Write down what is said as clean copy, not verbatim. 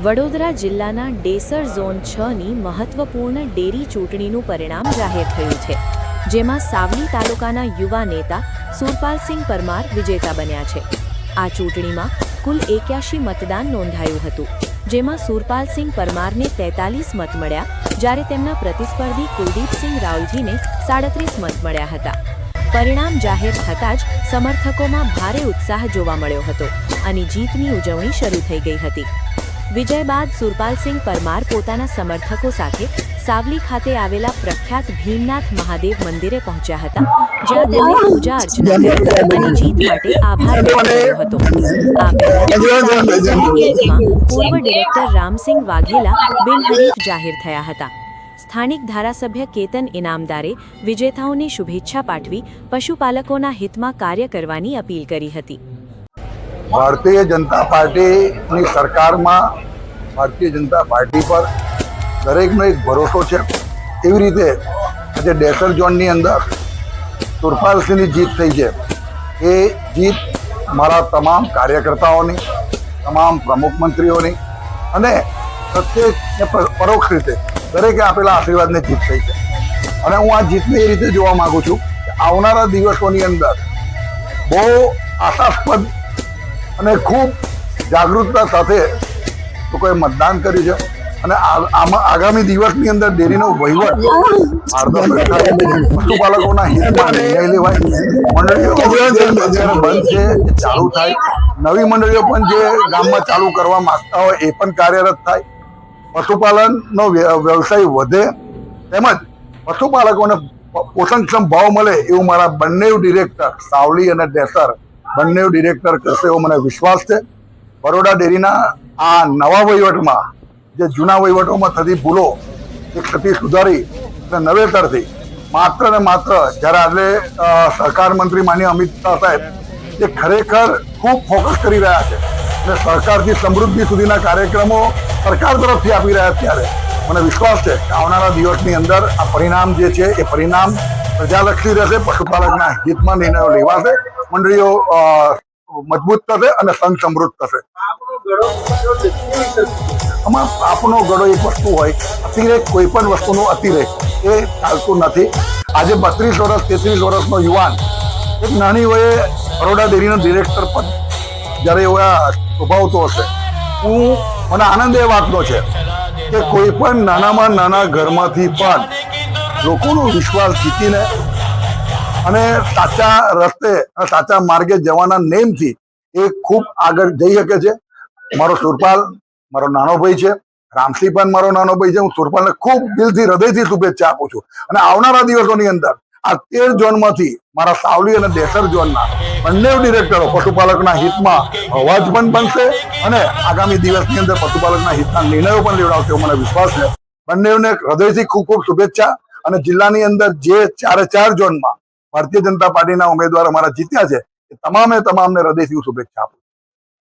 વડોદરા જિલ્લાના ડેસર ઝોન 6ની મહત્વપૂર્ણ ડેરી ચૂંટણીનું પરિણામ જાહેર થયું છે, જેમાં સાવલી તાલુકાના યુવા નેતા સુરપાલસિંહ પરમાર વિજેતા બન્યા છે। આ ચૂંટણીમાં કુલ 81 મતદાન નોંધાયું હતું, જેમાં સુરપાલસિંહ પરમારને 43 મત મળ્યા, જ્યારે તેમના પ્રતિસ્પર્ધી કુલદીપસિંહ રાવલજીને 37 મત મળ્યા હતા। પરિણામ જાહેર થતાં જ સમર્થકોમાં ભારે ઉત્સાહ જોવા મળ્યો હતો અને જીતની ઉજવણી શરૂ થઈ ગઈ હતી। વિજય બાદ સુરપાલસિંહ પરમાર પોતાના સમર્થકો સાથે સાવલી ખાતે આવેલા પ્રખ્યાત ભીમનાથ મહાદેવ મંદિરે પહોંચ્યા હતા, જ્યાં તેમણે પૂજા અર્ચના કરી અને જીત માટે આભાર વ્યક્ત કર્યો હતો। આ પહેલા સાવલી જનરલ પૂર્વ ડિરેક્ટર રામસિંહ વાઘેલા બિનહરીફ જાહેર થયા હતા। સ્થાનિક ધારાસભ્ય કેતન ઇનામદારે વિજેતાઓને શુભેચ્છા પાઠવી પશુપાલકોના હિતમાં કાર્ય કરવાની અપીલ કરી હતી। ભારતીય જનતા પાર્ટીની સરકારમાં ભારતીય જનતા પાર્ટી પર દરેકનો એક ભરોસો છે। એવી રીતે આજે ડેસર ઝોનની અંદર સુરપાલસિંહની જીત થઈ છે। એ જીત મારા તમામ કાર્યકર્તાઓની, તમામ પ્રમુખ મંત્રીઓની અને પ્રત્યેક પરોક્ષ રીતે દરેકે આપેલા આશીર્વાદની જીત થઈ છે। અને હું આ જીતને એ રીતે જોવા માગું છું કે આવનારા દિવસોની અંદર બહુ આશાસ્પદ અને ખૂબ જાગૃતતા સાથે લોકોએ મતદાન કર્યું છે અને આમાં આગામી દિવસની અંદર ડેરીનો વહીવટ પશુપાલકોના હિતમાં નિર્ણય લેવાય। મંડળીઓ અત્યારે બંધ છે એ ચાલુ થાય, નવી મંડળીઓ પણ જે ગામમાં ચાલુ કરવા માંગતા હોય એ પણ કાર્યરત થાય, પશુપાલનનો વ્યવસાય વધે, તેમજ પશુપાલકોને પોષણક્ષમ ભાવ મળે એવું મારા બંને ડિરેક્ટર સાવલી અને ડેસર બંને ડિરેક્ટર કરશે એવો મને વિશ્વાસ છે। બરોડા ડેરીના આ નવા વહીવટમાં જે જૂના વહીવટોમાં થતી ભૂલો એ ક્ષતિ સુધારી અને નવેતરથી માત્ર ને માત્ર જ્યારે આજે સહકાર મંત્રી માનીય અમિત શાહ સાહેબ જે ખરેખર ખૂબ ફોકસ કરી રહ્યા છે અને સહકારથી સમૃદ્ધિ સુધીના કાર્યક્રમો સરકાર તરફથી આપી રહ્યા ત્યારે મને વિશ્વાસ છે કે આવનારા દિવસની અંદર આ પરિણામ જે છે એ પરિણામ પ્રજાલક્ષી રહેશે, પશુપાલકના હિતમાં નિર્ણયો લેવાશે, મંડળીઓ મજબૂત થશે અને સંઘ સમૃદ્ધ થશે। આમાં આપનો ગળો એક વસ્તુ હોય, અતિરેક કોઈ પણ વસ્તુનો અતિરેક એ ચાલતું નથી। આજે 32 વર્ષ 33 વર્ષનો યુવાન એક નાની વયે બરોડા ડેરીનો ડિરેક્ટર પદ જ્યારે એવા શોભાવતો હશે, મને આનંદ એ વાતનો છે કે કોઈ પણ નાનામાં નાના ઘરમાંથી પણ લોકોનો વિશ્વાસ જીતીને અને સાચા રસ્તે સાચા માર્ગે જવાના નેમથી એ ખૂબ આગળ જઈ શકે છે। મારો સુરપાલ મારો નાનો ભાઈ છે, રામસિંહ પણ મારો નાનો ભાઈ છે। હું સુરપાલને ખૂબ દિલથી હૃદયથી શુભેચ્છા આપું છું અને આવનારા દિવસોની અંદર આ 13 ઝોનમાંથી મારા સાવલી અને ડેસર ઝોનના બંને ડિરેક્ટરો પશુપાલકના હિતમાં અવાજ પણ બનશે અને આગામી દિવસની અંદર પશુપાલકના હિતના નિર્ણયો પણ લેવડાવશે એવો મને વિશ્વાસ છે। બંનેને હૃદયથી ખૂબ ખૂબ શુભેચ્છા અને જિલ્લાની અંદર જે 4 ઝોનમાં ભારતીય જનતા પાર્ટીના ઉમેદવારો અમારા જીત્યા છે એ તમામને હૃદયથી શુભેચ્છા આપું।